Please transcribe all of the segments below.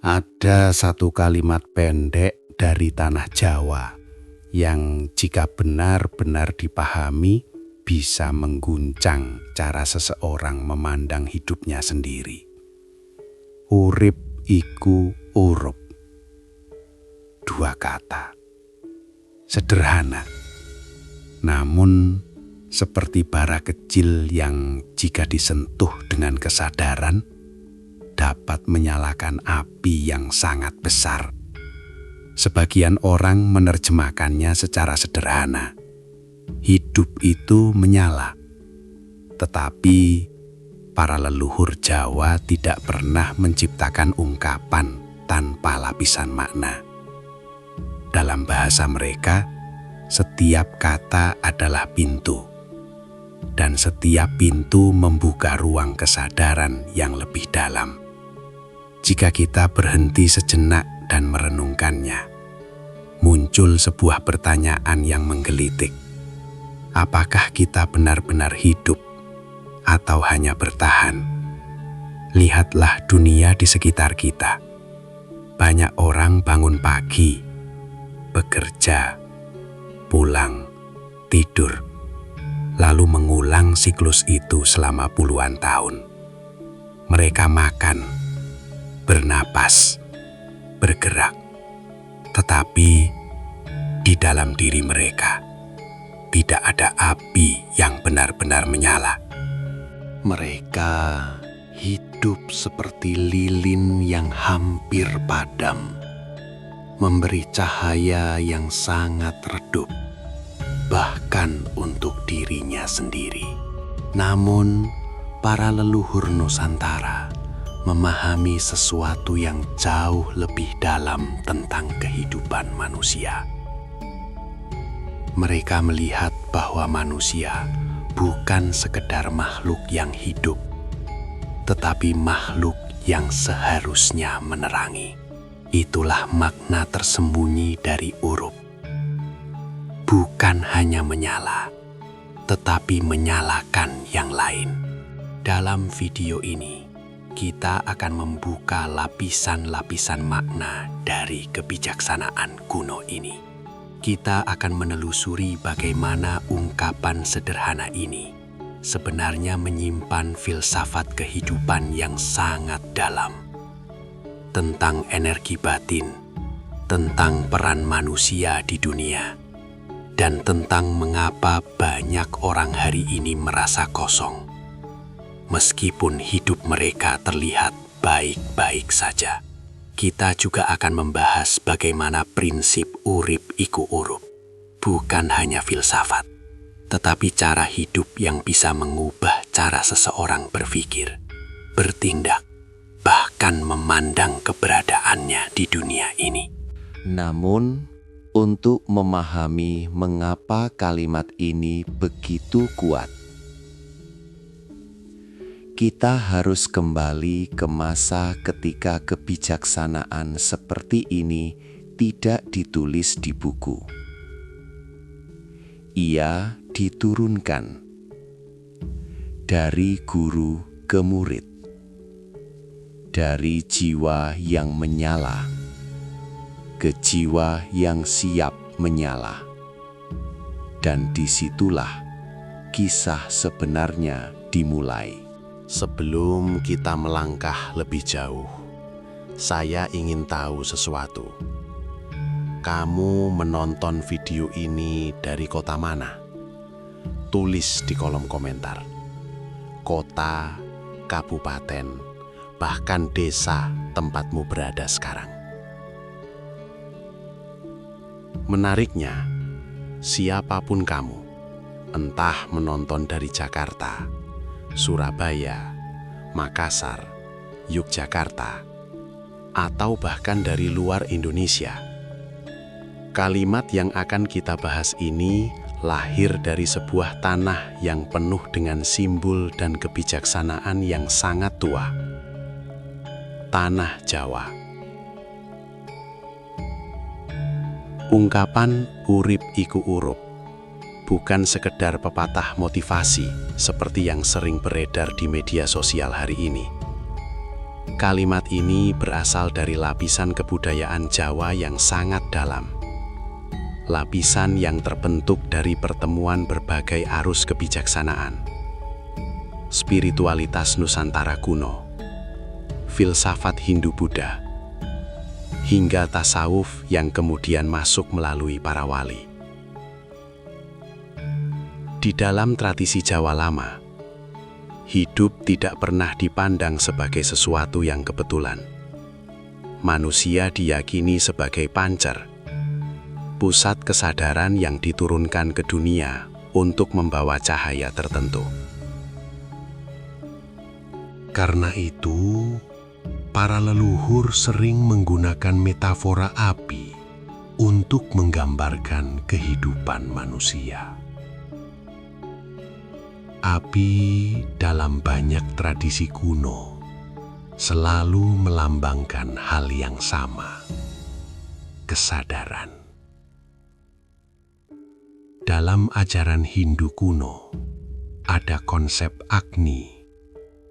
Ada satu kalimat pendek dari tanah Jawa yang jika benar-benar dipahami bisa mengguncang cara seseorang memandang hidupnya sendiri. Urip iku urup. Dua kata. Sederhana. Namun seperti bara kecil yang jika disentuh dengan kesadaran dapat menyalakan api yang sangat besar. Sebagian orang menerjemahkannya secara sederhana. Hidup itu menyala. Tetapi para leluhur Jawa tidak pernah menciptakan ungkapan tanpa lapisan makna. Dalam bahasa mereka, setiap kata adalah pintu. Dan setiap pintu membuka ruang kesadaran yang lebih dalam. Jika kita berhenti sejenak dan merenungkannya, muncul sebuah pertanyaan yang menggelitik. Apakah kita benar-benar hidup atau hanya bertahan? Lihatlah dunia di sekitar kita. Banyak orang bangun pagi, bekerja, pulang, tidur, lalu mengulang siklus itu selama puluhan tahun. Mereka makan, bernapas, bergerak, tetapi di dalam diri mereka tidak ada api yang benar-benar menyala. Mereka hidup seperti lilin yang hampir padam, memberi cahaya yang sangat redup, bahkan untuk dirinya sendiri. Namun, para leluhur Nusantara memahami sesuatu yang jauh lebih dalam tentang kehidupan manusia. Mereka melihat bahwa manusia bukan sekedar makhluk yang hidup, tetapi makhluk yang seharusnya menerangi. Itulah makna tersembunyi dari urup. Bukan hanya menyala, tetapi menyalakan yang lain. Dalam video ini, kita akan membuka lapisan-lapisan makna dari kebijaksanaan kuno ini. Kita akan menelusuri bagaimana ungkapan sederhana ini sebenarnya menyimpan filsafat kehidupan yang sangat dalam. Tentang energi batin, tentang peran manusia di dunia, dan tentang mengapa banyak orang hari ini merasa kosong. Meskipun hidup mereka terlihat baik-baik saja, kita juga akan membahas bagaimana prinsip urip iku urup bukan hanya filsafat, tetapi cara hidup yang bisa mengubah cara seseorang berpikir, bertindak, bahkan memandang keberadaannya di dunia ini. Namun, untuk memahami mengapa kalimat ini begitu kuat, kita harus kembali ke masa ketika kebijaksanaan seperti ini tidak ditulis di buku. Ia diturunkan dari guru ke murid, dari jiwa yang menyala ke jiwa yang siap menyala. Dan disitulah kisah sebenarnya dimulai. Sebelum kita melangkah lebih jauh, saya ingin tahu sesuatu. Kamu menonton video ini dari kota mana? Tulis di kolom komentar. Kota, kabupaten, bahkan desa tempatmu berada sekarang. Menariknya, siapapun kamu, entah menonton dari Jakarta, Surabaya, Makassar, Yogyakarta, atau bahkan dari luar Indonesia. Kalimat yang akan kita bahas ini lahir dari sebuah tanah yang penuh dengan simbol dan kebijaksanaan yang sangat tua. Tanah Jawa. Ungkapan urip iku urup bukan sekedar pepatah motivasi seperti yang sering beredar di media sosial hari ini. Kalimat ini berasal dari lapisan kebudayaan Jawa yang sangat dalam. Lapisan yang terbentuk dari pertemuan berbagai arus kebijaksanaan, spiritualitas Nusantara kuno, filsafat Hindu-Buddha, hingga tasawuf yang kemudian masuk melalui para wali. Di dalam tradisi Jawa lama, hidup tidak pernah dipandang sebagai sesuatu yang kebetulan. Manusia diyakini sebagai pancer, pusat kesadaran yang diturunkan ke dunia untuk membawa cahaya tertentu. Karena itu, para leluhur sering menggunakan metafora api untuk menggambarkan kehidupan manusia. Api dalam banyak tradisi kuno selalu melambangkan hal yang sama, kesadaran. Dalam ajaran Hindu kuno, ada konsep Agni,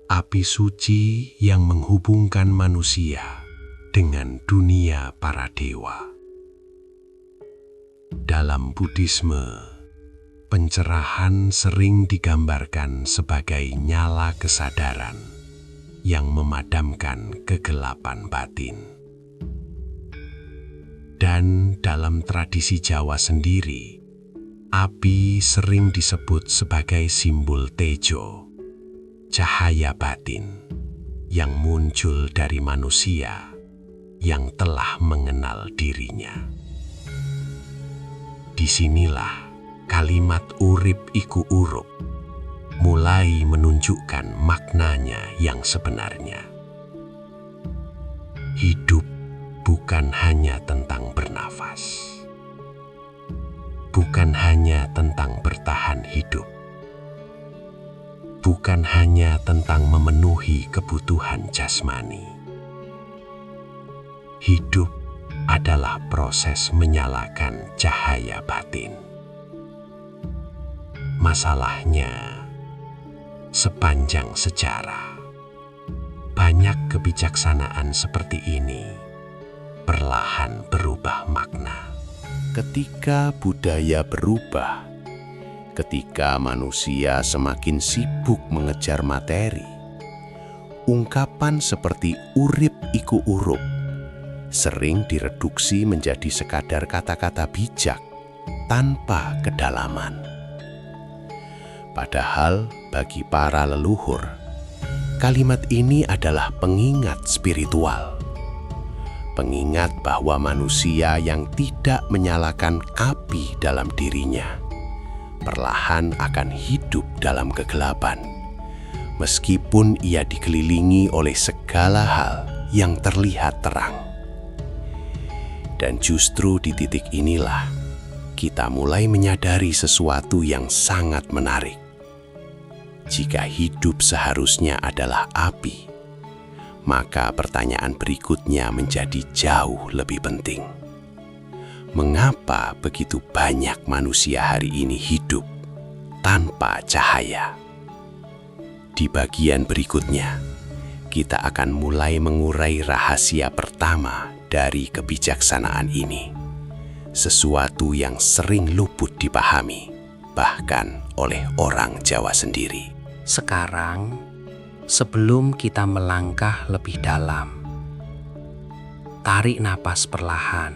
api suci yang menghubungkan manusia dengan dunia para dewa. Dalam Buddhisme, pencerahan sering digambarkan sebagai nyala kesadaran yang memadamkan kegelapan batin. Dan dalam tradisi Jawa sendiri, api sering disebut sebagai simbol tejo, cahaya batin yang muncul dari manusia yang telah mengenal dirinya. Disinilah kalimat urip iku urup mulai menunjukkan maknanya yang sebenarnya. Hidup bukan hanya tentang bernafas, bukan hanya tentang bertahan hidup, bukan hanya tentang memenuhi kebutuhan jasmani. Hidup adalah proses menyalakan cahaya batin. Masalahnya, sepanjang sejarah, banyak kebijaksanaan seperti ini perlahan berubah makna. Ketika budaya berubah, ketika manusia semakin sibuk mengejar materi, ungkapan seperti urip iku urup sering direduksi menjadi sekadar kata-kata bijak tanpa kedalaman. Padahal bagi para leluhur, kalimat ini adalah pengingat spiritual. Pengingat bahwa manusia yang tidak menyalakan api dalam dirinya perlahan akan hidup dalam kegelapan, meskipun ia dikelilingi oleh segala hal yang terlihat terang. Dan justru di titik inilah kita mulai menyadari sesuatu yang sangat menarik. Jika hidup seharusnya adalah api, maka pertanyaan berikutnya menjadi jauh lebih penting. Mengapa begitu banyak manusia hari ini hidup tanpa cahaya? Di bagian berikutnya, kita akan mulai mengurai rahasia pertama dari kebijaksanaan ini, sesuatu yang sering luput dipahami, bahkan oleh orang Jawa sendiri. Sekarang, sebelum kita melangkah lebih dalam, tarik napas perlahan.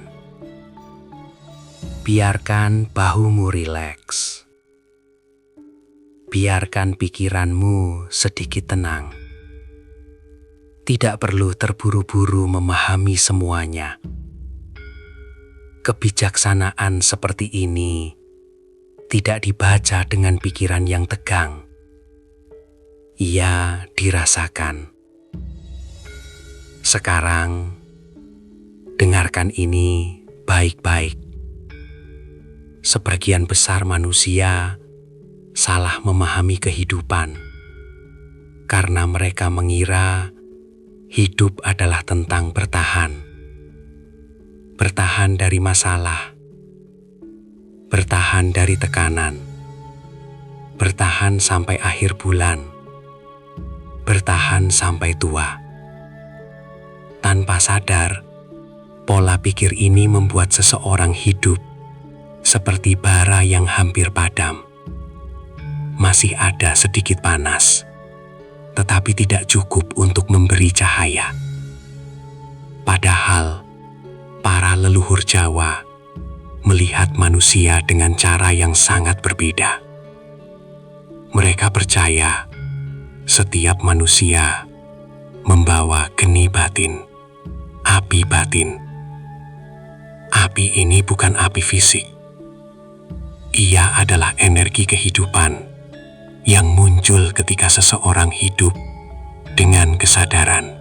Biarkan bahumu rileks. Biarkan pikiranmu sedikit tenang. Tidak perlu terburu-buru memahami semuanya. Kebijaksanaan seperti ini tidak dibaca dengan pikiran yang tegang. Ia dirasakan. Sekarang, dengarkan ini baik-baik. Sebagian besar manusia salah memahami kehidupan karena mereka mengira hidup adalah tentang bertahan. Bertahan dari masalah, bertahan dari tekanan, bertahan sampai akhir bulan, bertahan sampai tua. Tanpa sadar, pola pikir ini membuat seseorang hidup seperti bara yang hampir padam. Masih ada sedikit panas, tetapi tidak cukup untuk memberi cahaya. Padahal, para leluhur Jawa melihat manusia dengan cara yang sangat berbeda. Mereka percaya setiap manusia membawa geni batin, api batin. Api ini bukan api fisik. Ia adalah energi kehidupan yang muncul ketika seseorang hidup dengan kesadaran.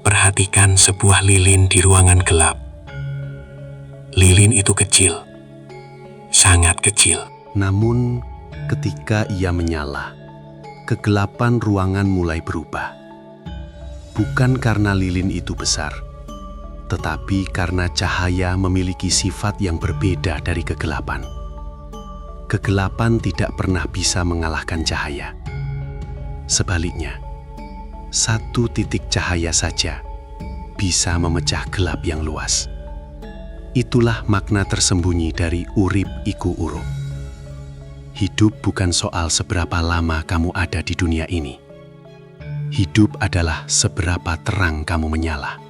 Perhatikan sebuah lilin di ruangan gelap. Lilin itu kecil, sangat kecil. Namun, ketika ia menyala, kegelapan ruangan mulai berubah. Bukan karena lilin itu besar, tetapi karena cahaya memiliki sifat yang berbeda dari kegelapan. Kegelapan tidak pernah bisa mengalahkan cahaya. Sebaliknya, satu titik cahaya saja bisa memecah gelap yang luas. Itulah makna tersembunyi dari urip iku urup. Hidup bukan soal seberapa lama kamu ada di dunia ini. Hidup adalah seberapa terang kamu menyala.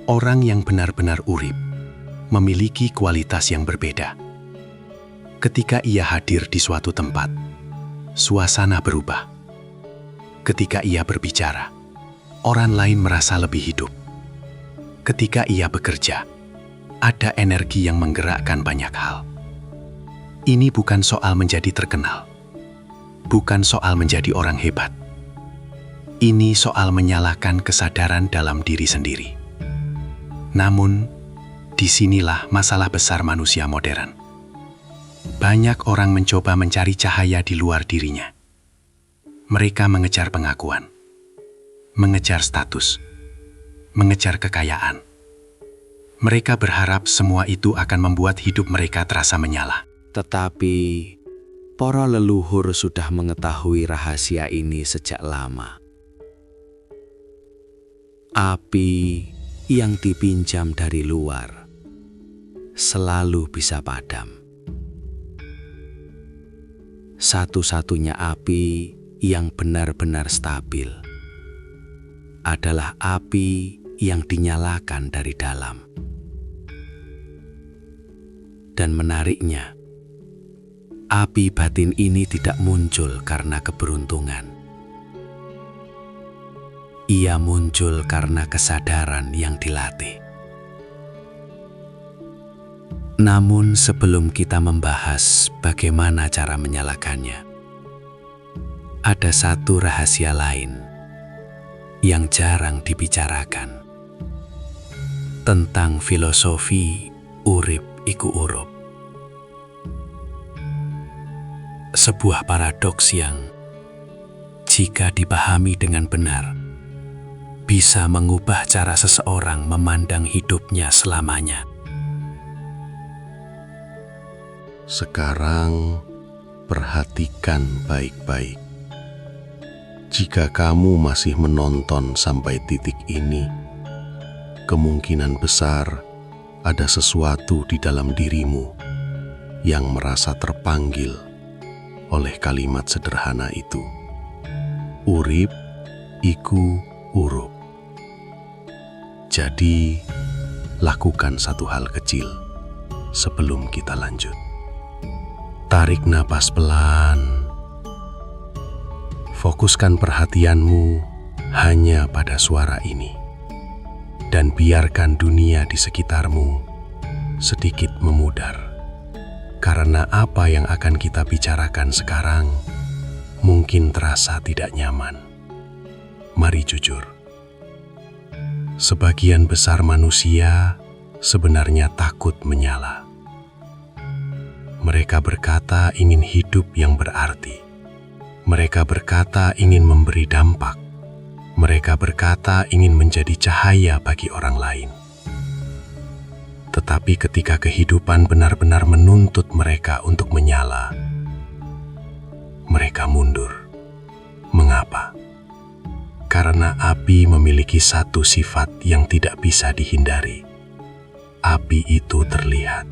Orang yang benar-benar urip memiliki kualitas yang berbeda. Ketika ia hadir di suatu tempat, suasana berubah. Ketika ia berbicara, orang lain merasa lebih hidup. Ketika ia bekerja, ada energi yang menggerakkan banyak hal. Ini bukan soal menjadi terkenal, bukan soal menjadi orang hebat. Ini soal menyalakan kesadaran dalam diri sendiri. Namun, disinilah masalah besar manusia modern. Banyak orang mencoba mencari cahaya di luar dirinya. Mereka mengejar pengakuan, mengejar status, mengejar kekayaan. Mereka berharap semua itu akan membuat hidup mereka terasa menyala. Tetapi, para leluhur sudah mengetahui rahasia ini sejak lama. Api yang dipinjam dari luar selalu bisa padam. Satu-satunya api yang benar-benar stabil adalah api yang dinyalakan dari dalam. Dan menariknya, api batin ini tidak muncul karena keberuntungan. Ia muncul karena kesadaran yang dilatih. Namun sebelum kita membahas bagaimana cara menyalakannya, ada satu rahasia lain yang jarang dibicarakan tentang filosofi urip iku urup. Sebuah paradoks yang, jika dipahami dengan benar, bisa mengubah cara seseorang memandang hidupnya selamanya. Sekarang, perhatikan baik-baik. Jika kamu masih menonton sampai titik ini, kemungkinan besar ada sesuatu di dalam dirimu yang merasa terpanggil oleh kalimat sederhana itu. Urip iku urup. Jadi, lakukan satu hal kecil sebelum kita lanjut. Tarik napas pelan. Fokuskan perhatianmu hanya pada suara ini. Dan biarkan dunia di sekitarmu sedikit memudar. Karena apa yang akan kita bicarakan sekarang mungkin terasa tidak nyaman. Mari jujur. Sebagian besar manusia sebenarnya takut menyala. Mereka berkata ingin hidup yang berarti. Mereka berkata ingin memberi dampak. Mereka berkata ingin menjadi cahaya bagi orang lain. Tetapi ketika kehidupan benar-benar menuntut mereka untuk menyala, mereka mundur. Mengapa? Karena api memiliki satu sifat yang tidak bisa dihindari. Api itu terlihat.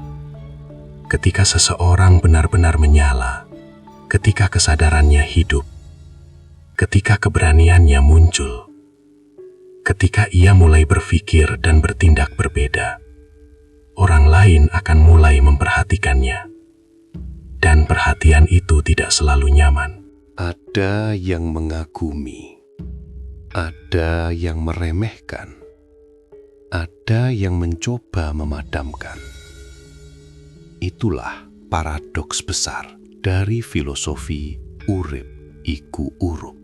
Ketika seseorang benar-benar menyala, ketika kesadarannya hidup, ketika keberaniannya muncul, ketika ia mulai berpikir dan bertindak berbeda, orang lain akan mulai memperhatikannya. Dan perhatian itu tidak selalu nyaman. Ada yang mengagumi, ada yang meremehkan, ada yang mencoba memadamkan. Itulah paradoks besar dari filosofi urip iku urup.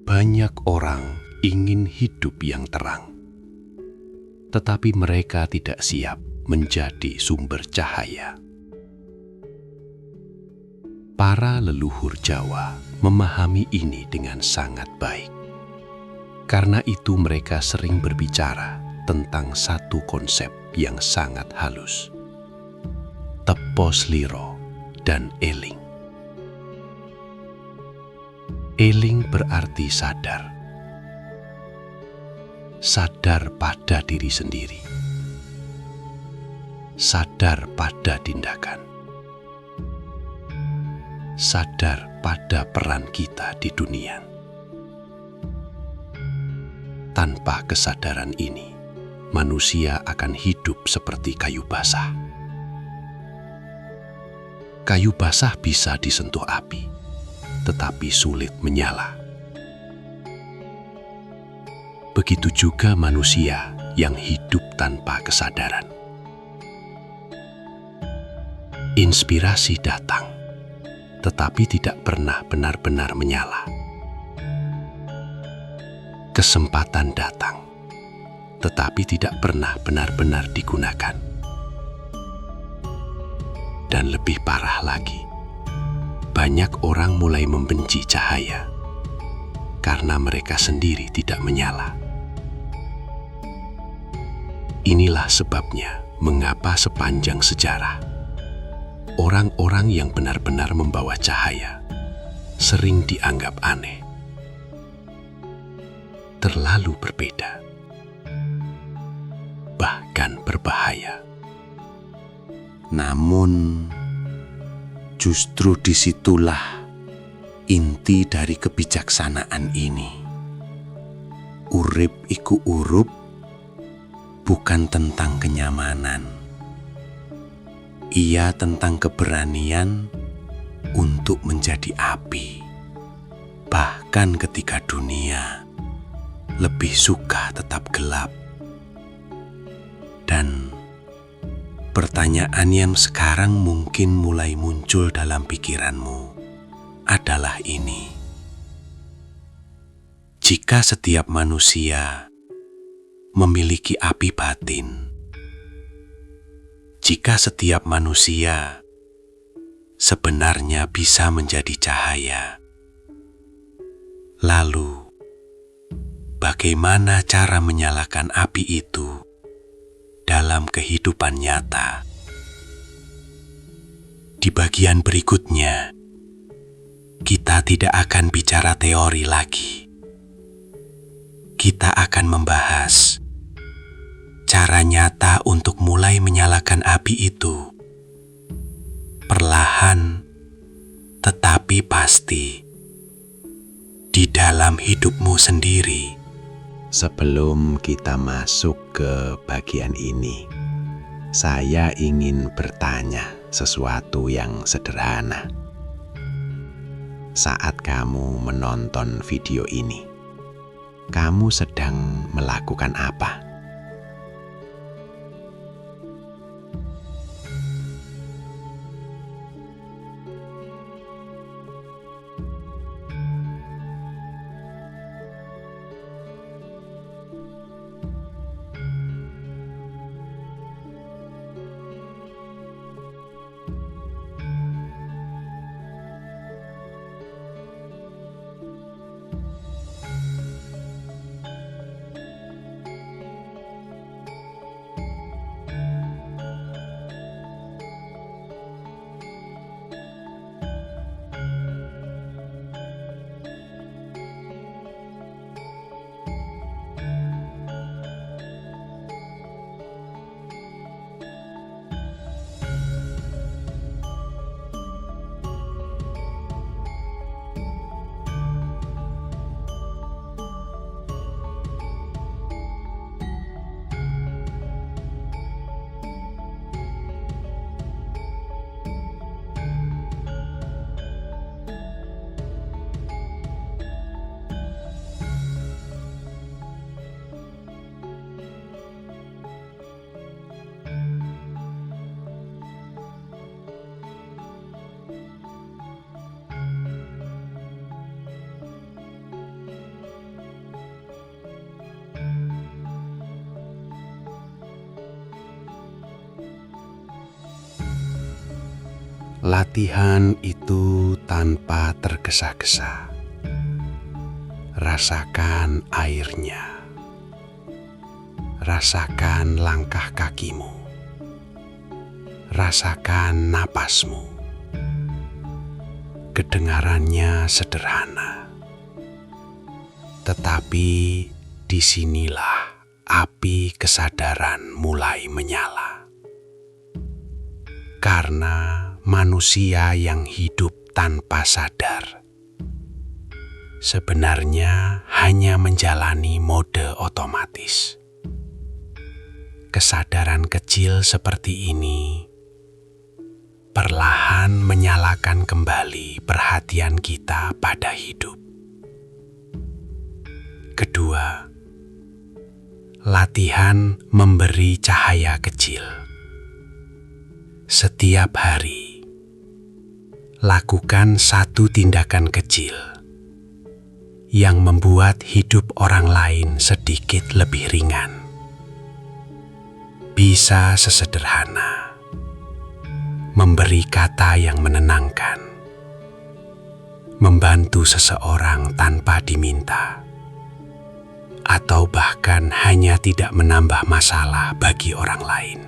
Banyak orang ingin hidup yang terang, tetapi mereka tidak siap menjadi sumber cahaya. Para leluhur Jawa memahami ini dengan sangat baik. Karena itu mereka sering berbicara tentang satu konsep yang sangat halus. Tepo sliro dan eling. Eling berarti sadar. Sadar pada diri sendiri. Sadar pada tindakan. Sadar pada peran kita di dunia. Tanpa kesadaran ini, manusia akan hidup seperti kayu basah. Kayu basah bisa disentuh api, tetapi sulit menyala. Begitu juga manusia yang hidup tanpa kesadaran. Inspirasi datang, tetapi tidak pernah benar-benar menyala. Kesempatan datang, tetapi tidak pernah benar-benar digunakan. Dan lebih parah lagi, banyak orang mulai membenci cahaya karena mereka sendiri tidak menyala. Inilah sebabnya mengapa sepanjang sejarah orang-orang yang benar-benar membawa cahaya sering dianggap aneh, terlalu berbeda, bahkan berbahaya. Namun, justru disitulah inti dari kebijaksanaan ini. Urip iku urup bukan tentang kenyamanan. Ia tentang keberanian untuk menjadi api, bahkan ketika dunia lebih suka tetap gelap. Dan pertanyaan yang sekarang mungkin mulai muncul dalam pikiranmu adalah ini. Jika setiap manusia memiliki api batin, jika setiap manusia sebenarnya bisa menjadi cahaya, lalu bagaimana cara menyalakan api itu dalam kehidupan nyata? Di bagian berikutnya, kita tidak akan bicara teori lagi. Kita akan membahas cara nyata untuk mulai menyalakan api itu. Perlahan, tetapi pasti. Di dalam hidupmu sendiri. Sebelum kita masuk ke bagian ini, saya ingin bertanya sesuatu yang sederhana. Saat kamu menonton video ini, kamu sedang melakukan apa? Latihan itu tanpa tergesa-gesa. Rasakan airnya. Rasakan langkah kakimu. Rasakan napasmu. Kedengarannya sederhana. Tetapi disinilah api kesadaran mulai menyala. Karena manusia yang hidup tanpa sadar sebenarnya hanya menjalani mode otomatis. Kesadaran kecil seperti ini perlahan menyalakan kembali perhatian kita pada hidup. Kedua, latihan memberi cahaya kecil. Setiap hari, lakukan satu tindakan kecil yang membuat hidup orang lain sedikit lebih ringan. Bisa sesederhana memberi kata yang menenangkan, membantu seseorang tanpa diminta, atau bahkan hanya tidak menambah masalah bagi orang lain.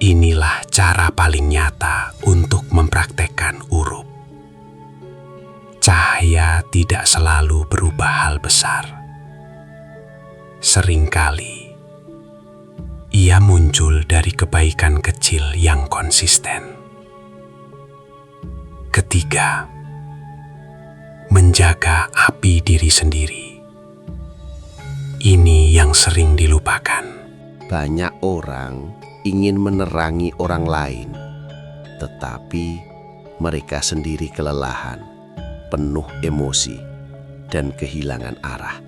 Inilah cara paling nyata untuk mempraktekkan urup. Cahaya tidak selalu berubah hal besar. Seringkali, ia muncul dari kebaikan kecil yang konsisten. Ketiga, menjaga api diri sendiri. Ini yang sering dilupakan. Banyak orang ingin menerangi orang lain, tetapi mereka sendiri kelelahan, penuh emosi, dan kehilangan arah.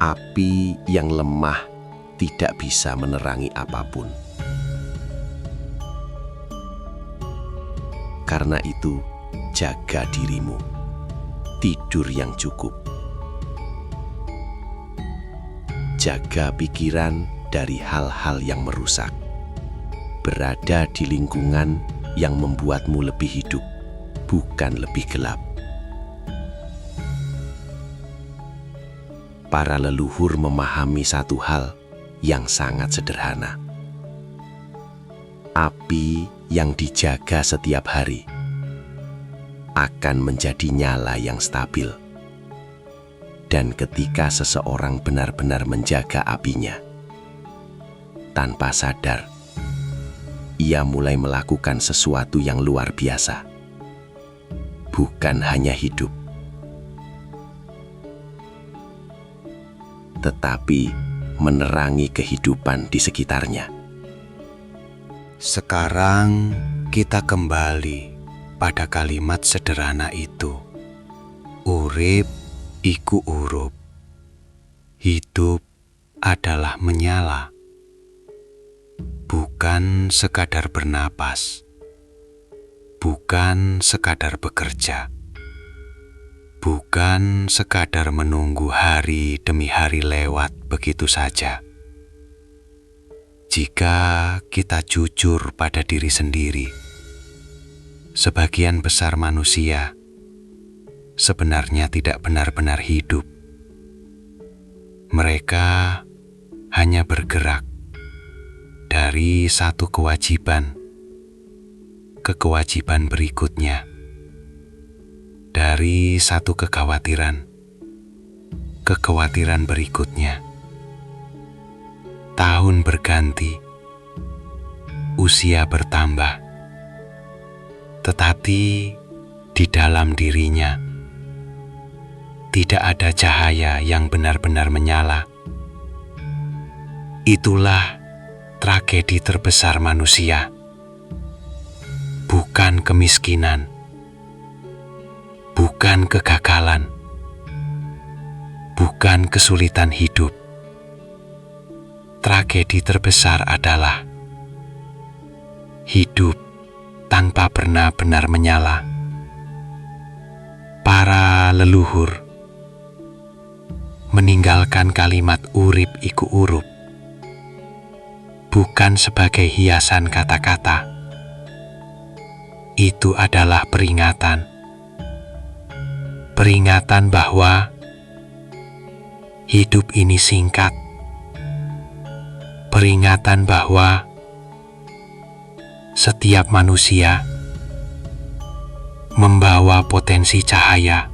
Api yang lemah tidak bisa menerangi apapun. Karena itu, jaga dirimu, tidur yang cukup. Jaga pikiran dari hal-hal yang merusak. Berada di lingkungan yang membuatmu lebih hidup, bukan lebih gelap. Para leluhur memahami satu hal yang sangat sederhana. Api yang dijaga setiap hari akan menjadi nyala yang stabil. Dan ketika seseorang benar-benar menjaga apinya, tanpa sadar, ia mulai melakukan sesuatu yang luar biasa. Bukan hanya hidup, tetapi menerangi kehidupan di sekitarnya. Sekarang kita kembali pada kalimat sederhana itu. Urip iku urup. Hidup adalah menyala. Bukan sekadar bernapas. Bukan sekadar bekerja. Bukan sekadar menunggu hari demi hari lewat begitu saja. Jika kita jujur pada diri sendiri, sebagian besar manusia sebenarnya tidak benar-benar hidup. Mereka hanya bergerak dari satu kewajiban ke kewajiban berikutnya, dari satu kekhawatiran ke kekhawatiran berikutnya. Tahun berganti, usia bertambah, tetapi di dalam dirinya tidak ada cahaya yang benar-benar menyala. Itulah tragedi terbesar manusia. Bukan kemiskinan, bukan kegagalan, bukan kesulitan hidup. Tragedi terbesar adalah hidup tanpa benar-benar menyala. Para leluhur meninggalkan kalimat urip iku urup bukan sebagai hiasan kata-kata. Itu adalah peringatan. Peringatan bahwa hidup ini singkat. Peringatan bahwa setiap manusia membawa potensi cahaya,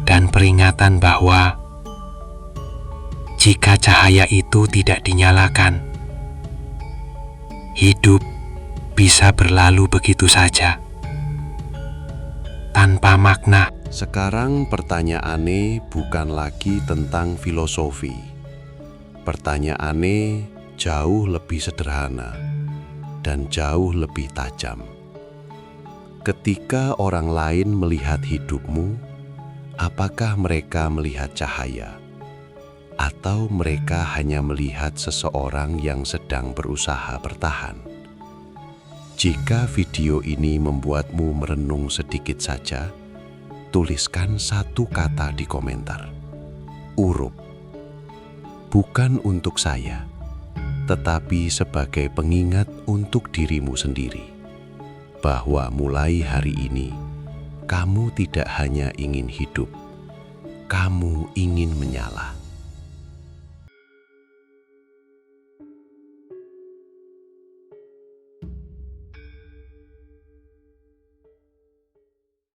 dan peringatan bahwa jika cahaya itu tidak dinyalakan, hidup bisa berlalu begitu saja, tanpa makna. Sekarang pertanyaannya bukan lagi tentang filosofi. Pertanyaannya jauh lebih sederhana dan jauh lebih tajam. Ketika orang lain melihat hidupmu, apakah mereka melihat cahaya? Atau mereka hanya melihat seseorang yang sedang berusaha bertahan? Jika video ini membuatmu merenung sedikit saja, tuliskan satu kata di komentar. Urup. Bukan untuk saya, tetapi sebagai pengingat untuk dirimu sendiri, bahwa mulai hari ini, kamu tidak hanya ingin hidup, kamu ingin menyala.